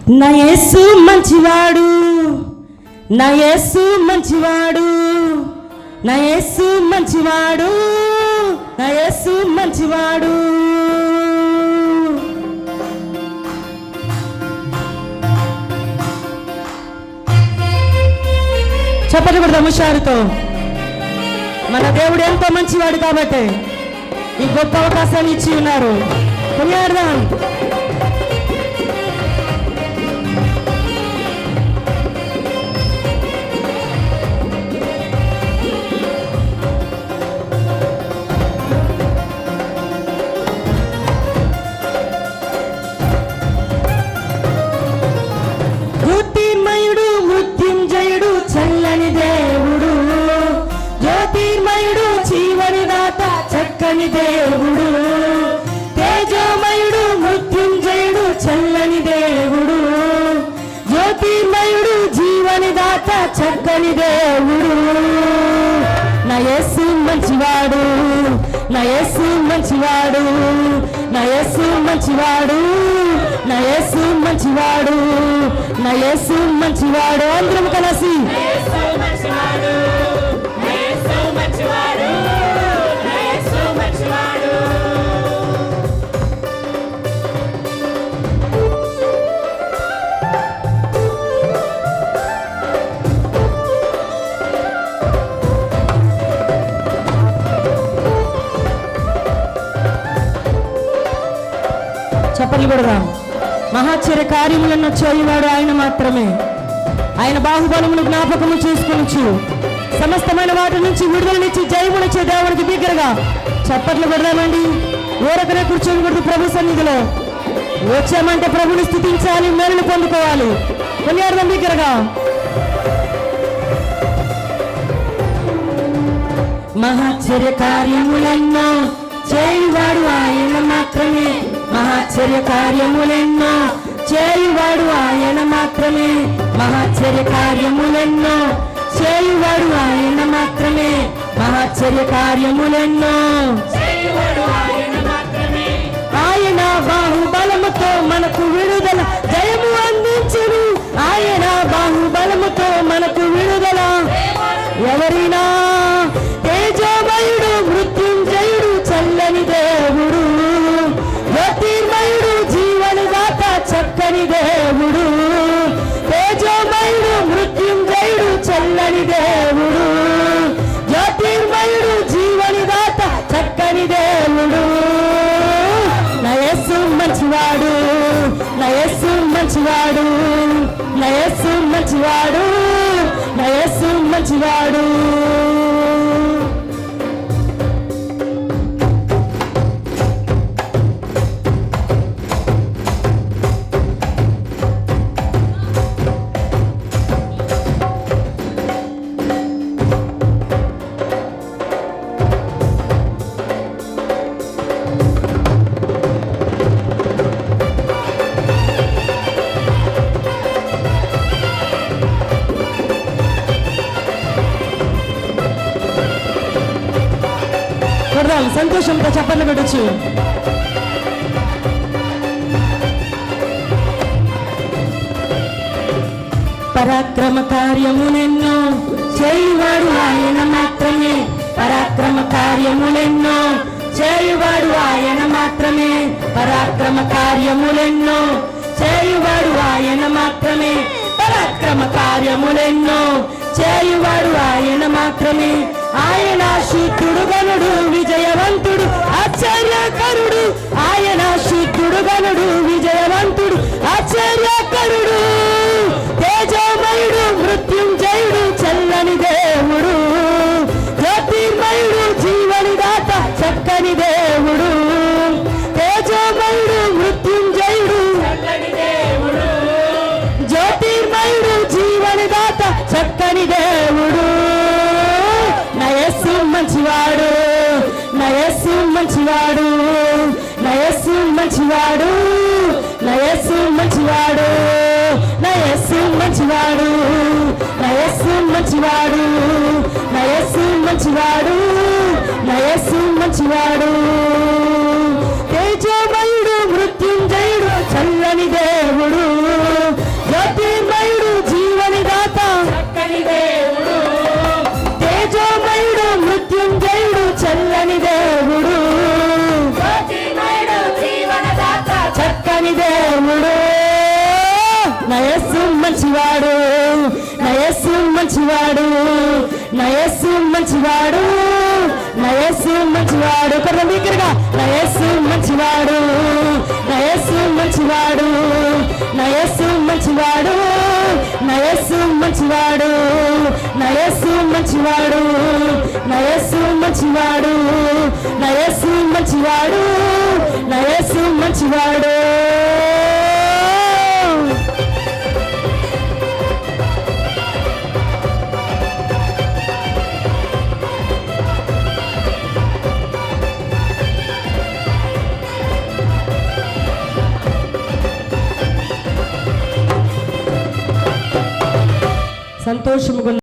నా యేసు మంచివాడు, నా యేసు మంచివాడు, నా యేసు మంచివాడు, నా యేసు మంచివాడు. చెప్పండి కూడా హుషారుతో. మన దేవుడు ఎంతో మంచివాడు కాబట్టి ఈ గొప్ప అవకాశాన్ని ఇచ్చి ఉన్నారు. కొనియాడదాం. జ్యోతిర్మయుడు, మృత్యుంజయుడు, చల్లని దేవుడు, జ్యోతిర్మయుడు, జీవని దాత, చక్కని దేవుడు, తేజోమయుడు, మృత్యుంజయుడు, చల్లని దేవుడు, జ్యోతిర్మయుడు, జీవని దాత, చక్కని దేవుడు. నా యేసు మంచివాడు, నా యేసు మంచివాడు, నా యేసు మంచివాడు, నా యేసు మంచివాడు, నా యేసు మంచివాడు. అందరం కలిసి చప్పట్లు కొడదాం. మహాశ్చర్య కార్యములను చేయవాడు ఆయన మాత్రమే. ఆయన బాహుబలమును జ్ఞాపకము చేసుకొనొచ్చు, సమస్తమైన వాటి నుంచి విడుదలనిచ్చి జయమునిచ్చే దేవునికి బిగ్గరగా చప్పట్లు కొడదామండి. ఊరకనే కూర్చోకూడదు. ప్రభు సన్నిధిలో వచ్చామంటే ప్రభుని స్తుతించాలి, మేలును పొందుకోవాలి. కొనియాడదాం బిగ్గరగా. మహాశ్చర్య కార్యములెన్నో చేయువాడు ఆయన మాత్రమే, మహాశ్చర్య కార్యములెన్నో చేయువాడు ఆయన మాత్రమే, మహాశ్చర్య కార్యములెన్నో చేయువాడు ఆయన మాత్రమే, మహాశ్చర్య కార్యములెన్నో చేయువాడు ఆయన మాత్రమే. ఆయన బాహుబలముతో మనకు విడుదల, జయము అందించును. ఆయన బాహుబలముతో మనకు విడుదల. ఎవరైనా తేజోమయుడు, మృత్యుంజయుడు, చల్లని దేవుడు, జ్యోతిర్మయుడు, జీవని దాత, చక్కని దేవుడు, తేజోమయుడు, మృత్యుంజయుడు, చల్లని దేవుడు, జ్యోతిర్మయుడు, జీవని దాత, చక్కని దేవుడు. నా యేసు మంచివాడు, నా యేసు మంచివాడు, నా యేసు మంచివాడు, నా యేసు మంచివాడు. సంతోషంతో చప్పట్లు కొట్టొచ్చు. పరాక్రమ కార్యములెన్నో చేయువాడు ఆయన మాత్రమే, పరాక్రమ కార్యములెన్నో చేయువాడు ఆయన మాత్రమే, పరాక్రమ కార్యములెన్నో చేయువాడు ఆయన మాత్రమే, పరాక్రమ కార్యములెన్నో చేయువాడు ఆయన మాత్రమే. ఆయన శుద్ధుడు గనుడు, విజయవంతుడు, ఆశ్చర్యకరుడు. ఆయన శుద్ధుడు గనుడు, విజయవంతుడు, ఆశ్చర్యకరుడు, తేజోమయుడు, మృత్యుంజయుడు, చల్లని దేవుడు, జ్యోతిర్మయుడు, జీవని దాత, చక్కని దేవుడు, తేజోమయుడు, మృత్యుంజయుడు, చల్లని దేవుడు, జ్యోతిర్మయుడు, జీవని దాత, చక్కని దేవుడు. నా యేసు మంచివాడు, నా యేసు మంచివాడు, నా యేసు మంచివాడు, నా యేసు మంచివాడు, నా యేసు మంచివాడు, నా యేసు మంచివాడు, నా యేసు మంచివాడు, నా యేసు మంచివాడు. తేజోమయుడు, మృత్యుంజయుడు, చల్లని దేవుడు, నా యేసు మంచివాడు, నా యేసు మంచివాడు, నా యేసు మంచివాడు, నా యేసు మంచివాడు. కొంత దగ్గరగా నా యేసు మంచివాడు, నా యేసు మంచివాడు, నా యేసు మంచివాడు, నా యేసు మంచివాడు, నా యేసు మంచివాడు, నా యేసు మంచివాడు, నా యేసు మంచివాడు, నా యేసు మంచివాడు. సంతోషముగా